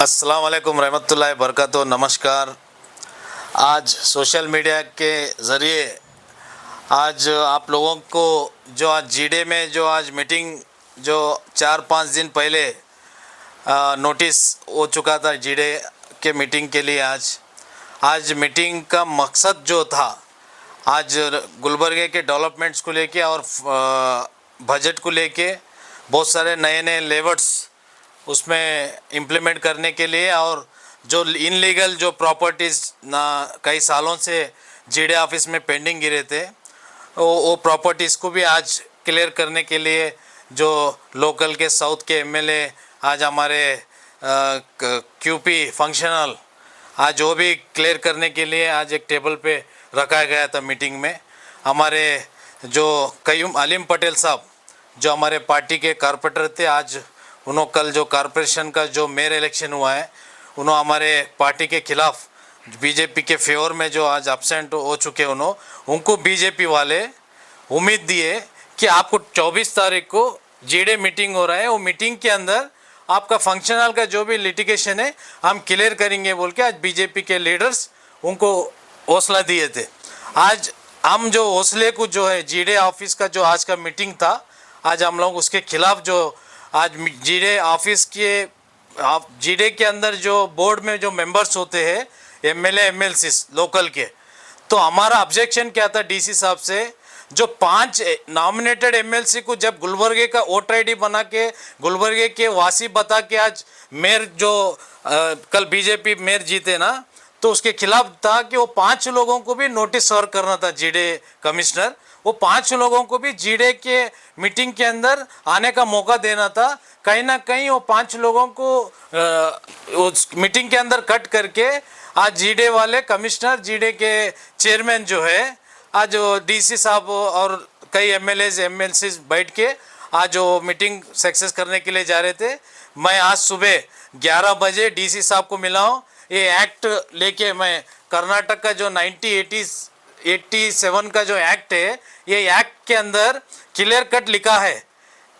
अस्सलाम वालेकुम रहमतुल्लाहि बरकातो। नमस्कार। आज सोशल मीडिया के ज़रिए आज आप लोगों को जो आज जीडे में जो आज मीटिंग जो 4-5 दिन पहले नोटिस हो चुका था जीडे के मीटिंग के लिए। आज मीटिंग का मकसद जो था, आज गुलबर्गे के डेवलपमेंट्स को लेके और बजट को लेके बहुत सारे नए नए लेवर्स उसमें इम्प्लीमेंट करने के लिए, और जो इनलीगल जो प्रॉपर्टीज़ ना कई सालों से जीडे ऑफिस में पेंडिंग गिरे थे, वो प्रॉपर्टीज़ को भी आज क्लियर करने के लिए जो लोकल के साउथ के एमएलए आज हमारे क्यूपी फंक्शनल आज वो भी क्लियर करने के लिए आज एक टेबल पे रखा गया था मीटिंग में। हमारे जो कयूम अलीम पटेल साहब जो हमारे पार्टी के कारपोरेटर थे, आज उन्होंने कल जो कॉरपोरेशन का जो मेयर इलेक्शन हुआ है, उन्होंने हमारे पार्टी के खिलाफ बीजेपी के फेवर में जो आज एब्सेंट हो चुके उनको बीजेपी वाले उम्मीद दिए कि आपको 24 तारीख को जीडे मीटिंग हो रहा है, वो मीटिंग के अंदर आपका फंक्शनल का जो भी लिटिगेशन है हम क्लियर करेंगे बोल के आज बीजेपी के लीडर्स उनको हौसला दिए थे। आज हम जो हौसले को जो है जीडे ऑफिस का जो आज का मीटिंग था, आज हम लोग उसके खिलाफ जो आज जीडे ऑफिस के जीडे के अंदर जो बोर्ड में जो मेंबर्स होते हैं एमएलए एमएलसी लोकल के, तो हमारा ऑब्जेक्शन क्या था डीसी साहब से, जो 5 नॉमिनेटेड एमएलसी को जब गुलबर्गे का वोटर आईडी बना के गुलबर्गे के वासी बता के आज मेयर जो कल बीजेपी मेयर जीते ना, तो उसके खिलाफ था कि वो 5 लोगों को भी नोटिस सर्व करना था जीडे कमिश्नर। वो 5 लोगों को भी जीडे के मीटिंग के अंदर आने का मौका देना था। कहीं ना कहीं वो 5 लोगों को उस मीटिंग के अंदर कट करके आज जीडे वाले कमिश्नर जीडे के चेयरमैन जो है आज डीसी साहब और कई एमएलएज एमएलसी बैठ के आज वो मीटिंग सक्सेस करने के लिए जा रहे थे। मैं आज सुबह 11 बजे डीसी साहब को मिला हूँ। ये एक्ट लेके मैं कर्नाटक का जो 1987 का जो एक्ट है, ये एक्ट के अंदर क्लियर कट लिखा है।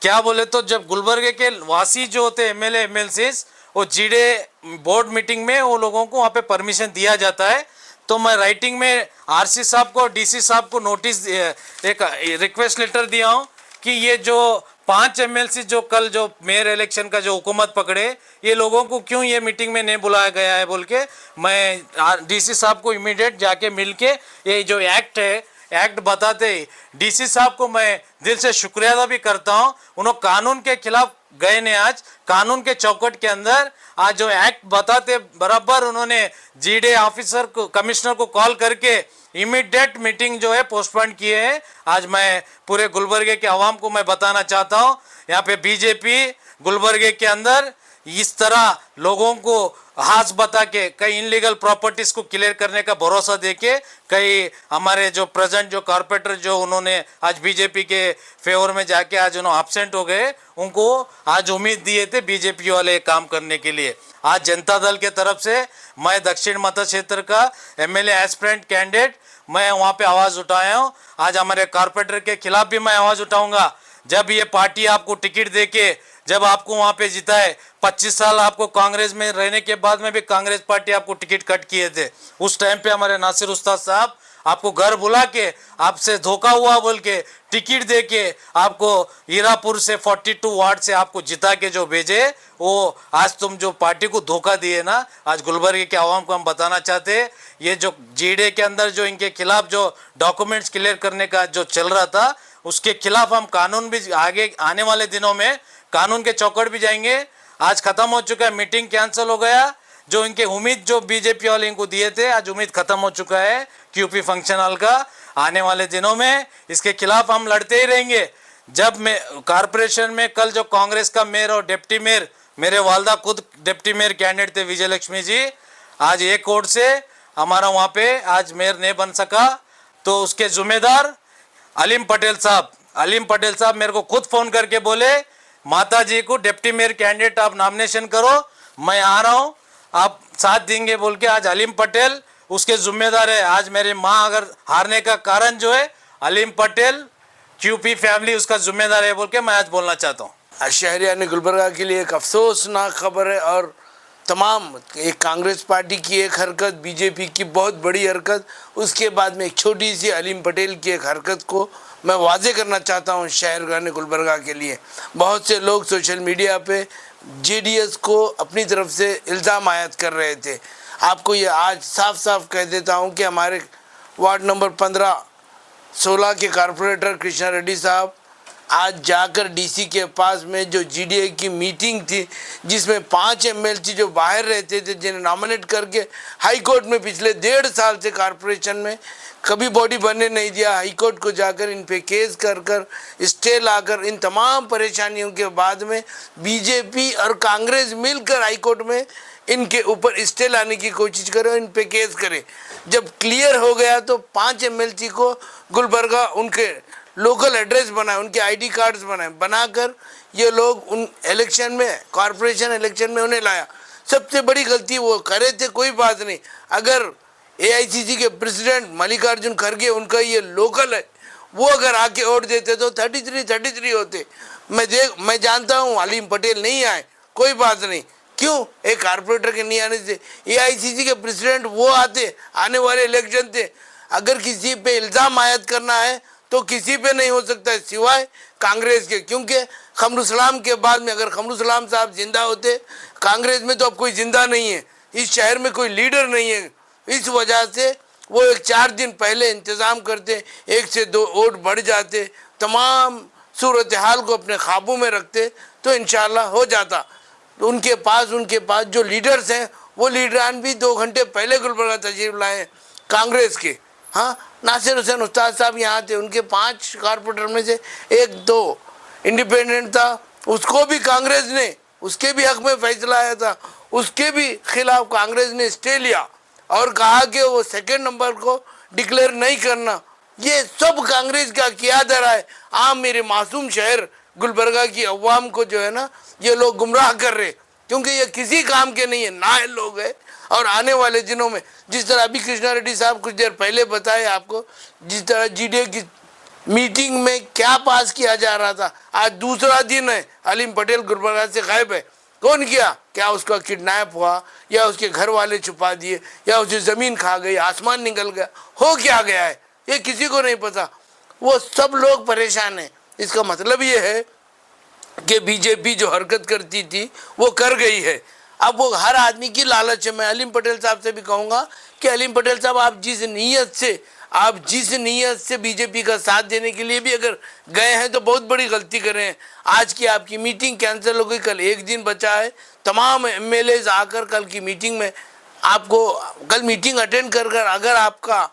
क्या बोले तो जब गुलबर्गे के वासी जो होते एमएलए एमएलसीज वो जीडे बोर्ड मीटिंग में वो लोगों को वहाँ पे परमिशन दिया जाता है। तो मैं राइटिंग में आरसी साहब को डीसी साहब को नोटिस एक रिक्वेस्ट लेटर दिया हूँ कि ये जो 5 एमएलसी जो कल जो मेयर इलेक्शन का जो हुकूमत पकड़े, ये लोगों को क्यों ये मीटिंग में नहीं बुलाया गया है बोल के मैं डीसी साहब को इमीडिएट जाके मिल के ये जो एक्ट है एक्ट बताते ही डीसी साहब को मैं दिल से शुक्रिया अदा भी करता हूँ। उन्होंने कानून के खिलाफ गए ने आज कानून के चौकट के अंदर आज जो एक्ट बताते बराबर उन्होंने जीडे ऑफिसर को कमिश्नर को कॉल करके इमीडिएट मीटिंग जो है पोस्टपोन किए हैं। आज मैं पूरे गुलबर्गे के आवाम को मैं बताना चाहता हूँ, यहाँ पे बीजेपी गुलबर्गे के अंदर इस तरह लोगों को हाथ बता के कई इनलीगल प्रॉपर्टीज को क्लियर करने का भरोसा देके कई हमारे जो प्रेजेंट जो कॉर्पोरेटर जो उन्होंने आज बीजेपी के फेवर में जाके आज उन्होंने एब्सेंट हो गए, उनको आज उम्मीद दिए थे बीजेपी वाले काम करने के लिए। आज जनता दल के तरफ से मैं दक्षिण मत क्षेत्र का एमएलए एस्पिरेंट कैंडिडेट मैं वहाँ पे आवाज़ उठाया हूँ। आज हमारे कॉर्पोरेटर के खिलाफ भी मैं आवाज़ उठाऊंगा। जब ये पार्टी आपको टिकट देके जब आपको वहाँ पे जिता है, 25 साल आपको कांग्रेस में रहने के बाद में भी कांग्रेस पार्टी आपको टिकट कट किए थे। उस टाइम पे हमारे नासिर उस्ताद साहब आपको घर बुला के आपसे धोखा हुआ बोल के टिकट दे के आपको हीरापुर से 42 वार्ड से आपको जिता के जो भेजे, वो आज तुम जो पार्टी को धोखा दिए ना, आज गुलबर्गे के आवाम को हम बताना चाहते हैं ये जो जीडे के अंदर जो इनके खिलाफ जो डॉक्यूमेंट्स क्लियर करने का जो चल रहा था, उसके खिलाफ हम कानून भी आगे आने वाले दिनों में कानून के चौकट भी जाएंगे। आज खत्म हो चुका है, मीटिंग कैंसिल हो गया। जो इनके उम्मीद जो बीजेपी वाले इनको दिए थे, आज उम्मीद खत्म हो चुका है क्यूपी फंक्शनल का। आने वाले दिनों में इसके खिलाफ हम लड़ते ही रहेंगे। जब मैं कॉरपोरेशन में कल जो कांग्रेस का मेयर और डिप्टी मेयर, मेरे वालदा खुद डिप्टी मेयर कैंडिडेट थे विजय लक्ष्मी जी, आज एक कोर्ट से हमारा वहाँ पे आज मेयर नहीं बन सका, तो उसके जिम्मेदार अलीम पटेल साहब मेरे को खुद फोन करके बोले माता जी को डिप्टी मेयर कैंडिडेट आप नॉमिनेशन करो, मैं आ रहा हूँ, आप साथ देंगे बोल के आज अलीम पटेल उसके जिम्मेदार है। आज मेरी माँ अगर हारने का कारण जो है अलीम पटेल क्यूपी फैमिली उसका जिम्मेदार है बोल के मैं आज बोलना चाहता हूँ। शहरियान गुलबर्गा के लिए एक अफसोसनाक खबर है और तमाम, एक कांग्रेस पार्टी की एक हरकत, बीजेपी की बहुत बड़ी हरकत, उसके बाद में एक छोटी सी अलीम पटेल की एक हरकत को मैं वाजे करना चाहता हूँ शहर गुलबर्गा के लिए। बहुत से लोग सोशल मीडिया पे जेडीएस को अपनी तरफ से इल्ज़ाम आयद कर रहे थे। आपको ये आज साफ साफ कह देता हूँ कि हमारे वार्ड नंबर 15-16 के कारपोरेटर कृष्णा रेड्डी साहब आज जाकर डीसी के पास में जो जीडीए की मीटिंग थी, जिसमें 5 एमएलसी जो बाहर रहते थे, जिन्हें नॉमिनेट करके हाई कोर्ट में पिछले 1.5 साल से कारपोरेशन में कभी बॉडी बनने नहीं दिया, हाई कोर्ट को जाकर इन पे केस कर स्टे लाकर, इन तमाम परेशानियों के बाद में बीजेपी और कांग्रेस मिलकर हाई कोर्ट में इनके ऊपर स्टे लाने की कोशिश करे और इन पे केस करे। जब क्लियर हो गया तो 5 एमएलसी को गुलबर्गा उनके लोकल एड्रेस बनाए, उनके आईडी कार्ड्स बनाए, बनाकर ये लोग उन इलेक्शन में, कॉरपोरेशन इलेक्शन में उन्हें लाया। सबसे बड़ी गलती वो करे थे, कोई बात नहीं। अगर एआईसीसी के प्रेसिडेंट मल्लिकार्जुन खड़गे, उनका ये लोकल है, वो अगर आके वोट देते तो 33 होते। मैं जानता हूँ अलीम पटेल नहीं आए, कोई बात नहीं। क्यों? एक कारपोरेटर के नहीं आने से एआईसीसी के प्रेसिडेंट वो आने वाले इलेक्शन थे। अगर किसी पे इल्ज़ाम आयद करना है तो किसी पे नहीं हो सकता है सिवाय कांग्रेस के, क्योंकि खमरुसलाम के बाद में अगर खमरुसलाम साहब जिंदा होते, कांग्रेस में तो अब कोई जिंदा नहीं है, इस शहर में कोई लीडर नहीं है। इस वजह से वो एक 4 दिन पहले इंतज़ाम करते, 1 से 2 वोट बढ़ जाते, तमाम सूरत हाल को अपने काबू में रखते तो इंशाल्लाह हो जाता। तो उनके पास जो लीडर्स हैं, वो लीडरान भी 2 घंटे पहले गुलबर्गा तशरीफ लाए कांग्रेस के। हाँ, नासिर हुसैन उस्ताद साहब यहाँ थे, उनके 5 कारपोरेटर में से 1-2 इंडिपेंडेंट था, उसको भी कांग्रेस ने, उसके भी हक में फैसला आया था, उसके भी खिलाफ कांग्रेस ने स्टे लिया और कहा कि वो 2nd नंबर को डिक्लेयर नहीं करना। ये सब कांग्रेस का किया धरा है। आम मेरे मासूम शहर गुलबर्गा की अवाम को जो है ना, ये लोग गुमराह कर रहे, क्योंकि ये किसी काम के नहीं है, नाअहल लोग है। और आने वाले दिनों में जिस तरह अभी कृष्णा रेड्डी साहब कुछ देर पहले बताए आपको, जिस तरह जीडीए की मीटिंग में क्या पास किया जा रहा था, आज दूसरा दिन है अलीम पटेल गुलबर्गा से गायब है। कौन किया? क्या उसका किडनैप हुआ, या उसके घर वाले छुपा दिए, या उसे ज़मीन खा गई, आसमान निकल गया, हो क्या गया है ये किसी को नहीं पता। वो सब लोग परेशान हैं। इसका मतलब ये है कि बीजेपी जो हरकत करती थी वो कर गई है। अब वो हर आदमी की लालच है। मैं अलीम पटेल साहब से भी कहूँगा कि अलीम पटेल साहब, आप जिस नीयत से बीजेपी का साथ देने के लिए भी अगर गए हैं तो बहुत बड़ी गलती कर रहे हैं। आज की आपकी मीटिंग कैंसिल हो गई, कल 1 दिन बचा है। तमाम एमएलए आकर कल की मीटिंग में आपको, कल मीटिंग अटेंड कर अगर आपका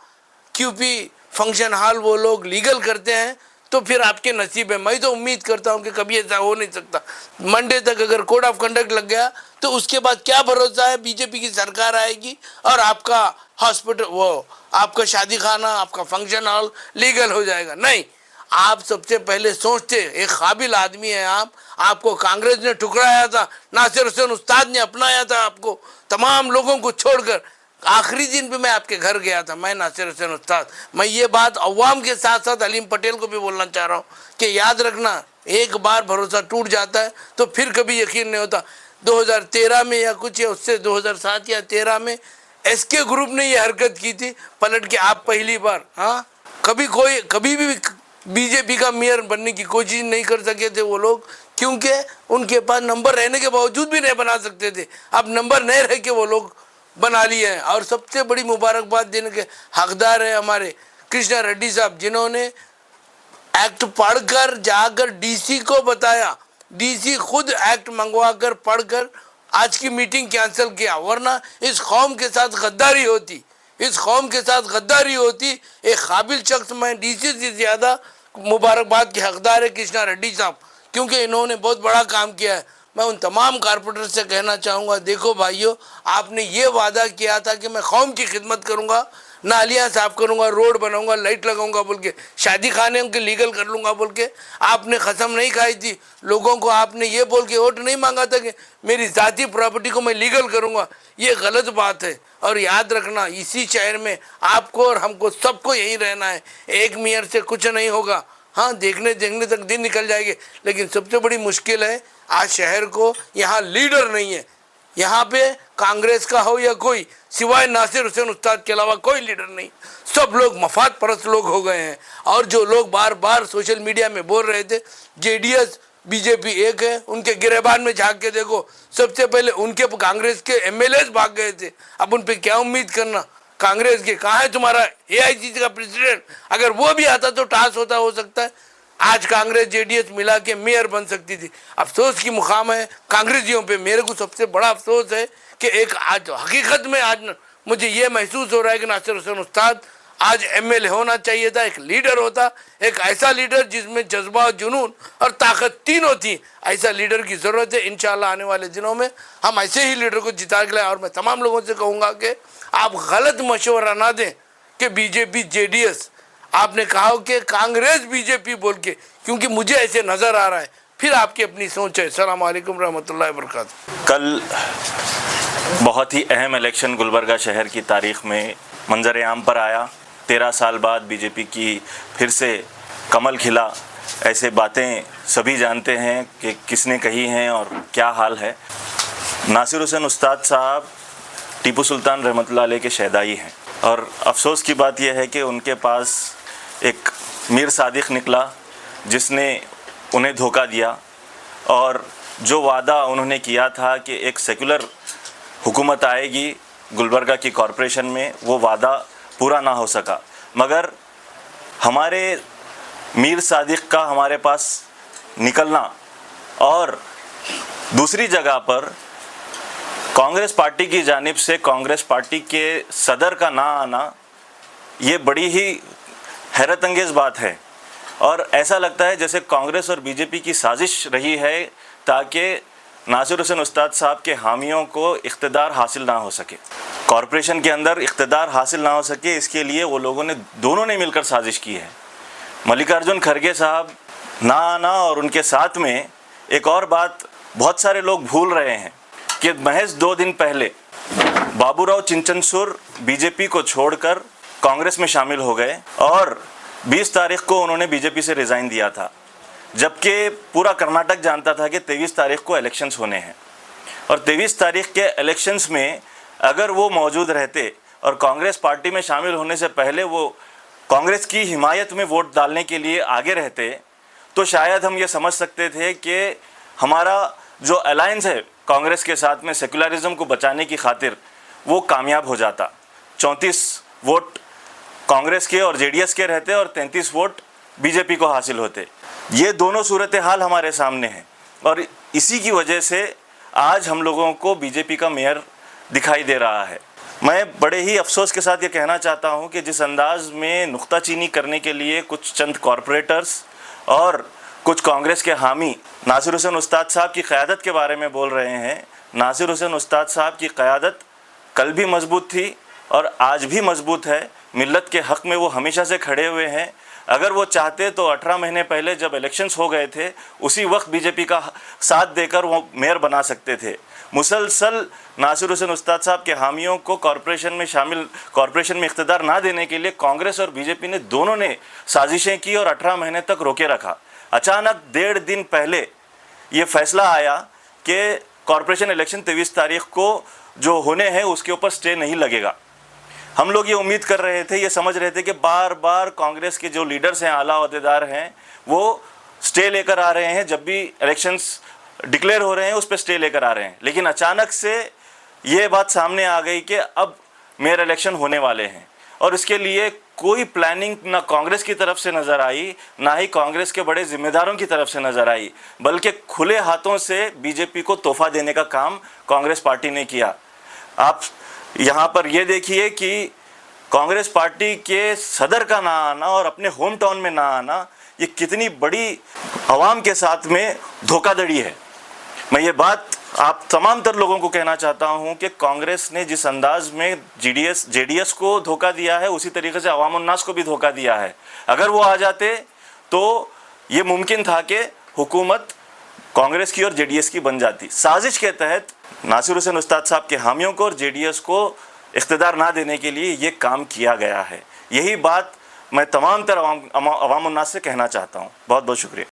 क्यूपी फंक्शन हॉल वो लोग लीगल करते हैं तो फिर आपके नसीब है। मैं तो उम्मीद करता हूं कि कभी ऐसा हो नहीं सकता। मंडे तक अगर कोड ऑफ कंडक्ट लग गया तो उसके बाद क्या भरोसा है बीजेपी की सरकार आएगी और आपका हॉस्पिटल, वो आपका शादी खाना, आपका फंक्शन हॉल लीगल हो जाएगा? नहीं। आप सबसे पहले सोचते, एक काबिल आदमी है आप, आपको कांग्रेस ने ठुकराया था, नासिर हुसैन उस्ताद ने अपनाया था आपको, तमाम लोगों को छोड़कर। आखिरी दिन पे मैं आपके घर गया था, मैं नासिर हुसैन उस्ताद। मैं ये बात अवाम के साथ साथ अलीम पटेल को भी बोलना चाह रहा हूँ कि याद रखना, एक बार भरोसा टूट जाता है तो फिर कभी यकीन नहीं होता। 2013 में या कुछ, या उससे 2007 या 13 में एसके ग्रुप ने ये हरकत की थी, पलट के आप पहली बार, हाँ, कभी भी बीजेपी का मेयर बनने की कोशिश नहीं कर सके थे वो लोग, क्योंकि उनके पास नंबर रहने के बावजूद भी नहीं बना सकते थे। अब नंबर नहीं रह के वो लोग बना लिए हैं। और सबसे बड़ी मुबारकबाद देने के हकदार है हमारे कृष्णा रेड्डी साहब, जिन्होंने एक्ट पढ़कर जाकर डीसी को बताया, डीसी खुद एक्ट मंगवाकर पढ़कर आज की मीटिंग कैंसिल किया। वरना इस कौम के साथ गद्दारी होती, एक काबिल शख्स, मैं डीसी से ज़्यादा मुबारकबाद के हकदार है कृष्णा रेड्डी साहब, क्योंकि इन्होंने बहुत बड़ा काम किया है। मैं उन तमाम कारपोरेटर से कहना चाहूँगा, देखो भाइयों, आपने ये वादा किया था कि मैं कौम की खिदमत करूँगा, नालियाँ साफ करूँगा, रोड बनाऊँगा, लाइट लगाऊँगा बोल के, शादी खाने उनके लीगल कर लूँगा बोल के आपने कसम नहीं खाई थी। लोगों को आपने ये बोल के वोट नहीं मांगा था कि मेरी ज़ाती प्रॉपर्टी को मैं लीगल करूँगा। ये गलत बात है। और याद रखना, इसी शहर में आपको और हमको सबको यहीं रहना है। एक मेयर से कुछ नहीं होगा। हाँ, देखने तक दिन निकल जाएंगे, लेकिन सबसे बड़ी मुश्किल है आज शहर को, यहाँ लीडर नहीं है। यहाँ पे कांग्रेस का हो या कोई, सिवाय नासिर हुसैन उस्ताद के अलावा कोई लीडर नहीं। सब लोग मफाद परस्त लोग हो गए हैं। और जो लोग बार बार सोशल मीडिया में बोल रहे थे जेडीएस बीजेपी एक है, उनके गिरेबान में झांक के देखो, सबसे पहले उनके कांग्रेस के एमएलए भाग गए थे। अब उन पे क्या उम्मीद करना? कांग्रेस के कहाँ है तुम्हारा एआईसीसी का प्रेसिडेंट? अगर वो भी आता तो टास होता हो सकता है। आज कांग्रेस जेडीएस मिला के मेयर बन सकती थी। अफसोस की मुकाम है कांग्रेसियों पे। मेरे को सबसे बड़ा अफसोस है कि एक आज हकीकत में आज मुझे ये महसूस हो रहा है कि नासिर हुसैन उस्ताद आज एमएलए होना चाहिए था, एक लीडर होता, एक ऐसा लीडर जिसमें जज्बा, जुनून और ताकत तीनों थी। ऐसा लीडर की ज़रूरत है। इंशाल्लाह आने वाले दिनों में हम ऐसे ही लीडर को जिता के लाएं। और मैं तमाम लोगों से कहूँगा कि आप गलत मशवरा ना दें कि बीजेपी जेडीएस, आपने कहा कि कांग्रेस बीजेपी बोल के, क्योंकि मुझे ऐसे नज़र आ रहा है। फिर आपकी अपनी सोच है। अस्सलाम वालेकुम रहमतुल्लाहि व बरकातहू। कल बहुत ही अहम इलेक्शन गुलबर्गा शहर की तारीख़ में मंजर आम पर आया। 13 साल बाद बीजेपी की फिर से कमल खिला। ऐसे बातें सभी जानते हैं कि किसने कही हैं और क्या हाल है। नासिर हुसैन उस्ताद साहब टीपू सुल्तान रहमतुल्लाह अलैह के शहदाई हैं और अफसोस की बात यह है कि उनके पास एक मीर सादिक निकला जिसने उन्हें धोखा दिया और जो वादा उन्होंने किया था कि एक सेकुलर हुकूमत आएगी गुलबर्गा की कॉरपोरेशन में, वो वादा पूरा ना हो सका। मगर हमारे मीर सादिक का हमारे पास निकलना और दूसरी जगह पर कांग्रेस पार्टी की जानिब से कांग्रेस पार्टी के सदर का ना आना, ये बड़ी ही हैरत अंगेज़ बात है। और ऐसा लगता है जैसे कांग्रेस और बीजेपी की साजिश रही है ताकि नासिर हुसैन उस्ताद साहब के हामियों को इख्तिदार हासिल ना हो सके, कॉरपोरेशन के अंदर इख्तिदार हासिल ना हो सके। इसके लिए वो लोगों ने, दोनों ने मिलकर साजिश की है। मल्लिकार्जुन खड़गे साहब ना आना और उनके साथ में एक और बात बहुत सारे लोग भूल रहे हैं कि महज 2 दिन पहले बाबूराव चिंचनसूर बीजेपी को छोड़कर कांग्रेस में शामिल हो गए और 20 तारीख को उन्होंने बीजेपी से रिज़ाइन दिया था, जबकि पूरा कर्नाटक जानता था कि 23 तारीख को इलेक्शंस होने हैं। और 23 तारीख के इलेक्शंस में अगर वो मौजूद रहते और कांग्रेस पार्टी में शामिल होने से पहले वो कांग्रेस की हिमायत में वोट डालने के लिए आगे रहते, तो शायद हम ये समझ सकते थे कि हमारा जो अलायंस है कांग्रेस के साथ में सेकुलरिज्म को बचाने की खातिर, वो कामयाब हो जाता। 34 वोट कांग्रेस के और जेडीएस के रहते और 33 वोट बीजेपी को हासिल होते। ये दोनों सूरत हाल हमारे सामने हैं और इसी की वजह से आज हम लोगों को बीजेपी का मेयर दिखाई दे रहा है। मैं बड़े ही अफसोस के साथ ये कहना चाहता हूँ कि जिस अंदाज में नुक्ताचीनी करने के लिए कुछ चंद कॉरपोरेटर्स और कुछ कांग्रेस के हामी नासिर हुसैन उस्ताद साहब की क़यादत के बारे में बोल रहे हैं, नासिर हुसैन उस्ताद साहब की क़यादत कल भी मजबूत थी और आज भी मजबूत है। मिल्लत के हक़ में वो हमेशा से खड़े हुए हैं। अगर वो चाहते तो 18 महीने पहले जब इलेक्शंस हो गए थे उसी वक्त बीजेपी का साथ देकर वो मेयर बना सकते थे। मुसलसल नासिर हुसैन उस्ताद साहब के हामियों को कॉरपोरेशन में इख्तिदार ना देने के लिए कांग्रेस और बीजेपी ने दोनों ने साजिशें की और 18 महीने तक रोके रखा। अचानक 1.5 दिन पहले ये फैसला आया कि कॉरपोरेशन इलेक्शन 23 तारीख को जो होने हैं उसके ऊपर स्टे नहीं लगेगा। हम लोग ये उम्मीद कर रहे थे, ये समझ रहे थे कि बार बार कांग्रेस के जो लीडर्स हैं, आला अहदेदार हैं, वो स्टे लेकर आ रहे हैं, जब भी इलेक्शंस डिक्लेयर हो रहे हैं उस पर स्टे लेकर आ रहे हैं। लेकिन अचानक से ये बात सामने आ गई कि अब मेयर इलेक्शन होने वाले हैं और इसके लिए कोई प्लानिंग ना कांग्रेस की तरफ से नज़र आई, ना ही कांग्रेस के बड़े जिम्मेदारों की तरफ से नज़र आई, बल्कि खुले हाथों से बीजेपी को तोहफा देने का काम कांग्रेस पार्टी ने किया। आप यहाँ पर ये देखिए कि कांग्रेस पार्टी के सदर का ना आना और अपने होम टाउन में ना आना, ये कितनी बड़ी आवाम के साथ में धोखाधड़ी है। मैं ये बात आप तमाम तर लोगों को कहना चाहता हूँ कि कांग्रेस ने जिस अंदाज में जेडीएस को धोखा दिया है उसी तरीके से अवाम उन्नास को भी धोखा दिया है। अगर वो आ जाते तो ये मुमकिन था कि हुकूमत कांग्रेस की और जेडीएस की बन जाती। साजिश के तहत नासिर हुसैन उस्ताद साहब के हामियों को और जेडीएस को इख्तिदार ना देने के लिए ये काम किया गया है। यही बात मैं तमाम तर अवाम उन्नास से कहना चाहता हूँ। बहुत बहुत शुक्रिया।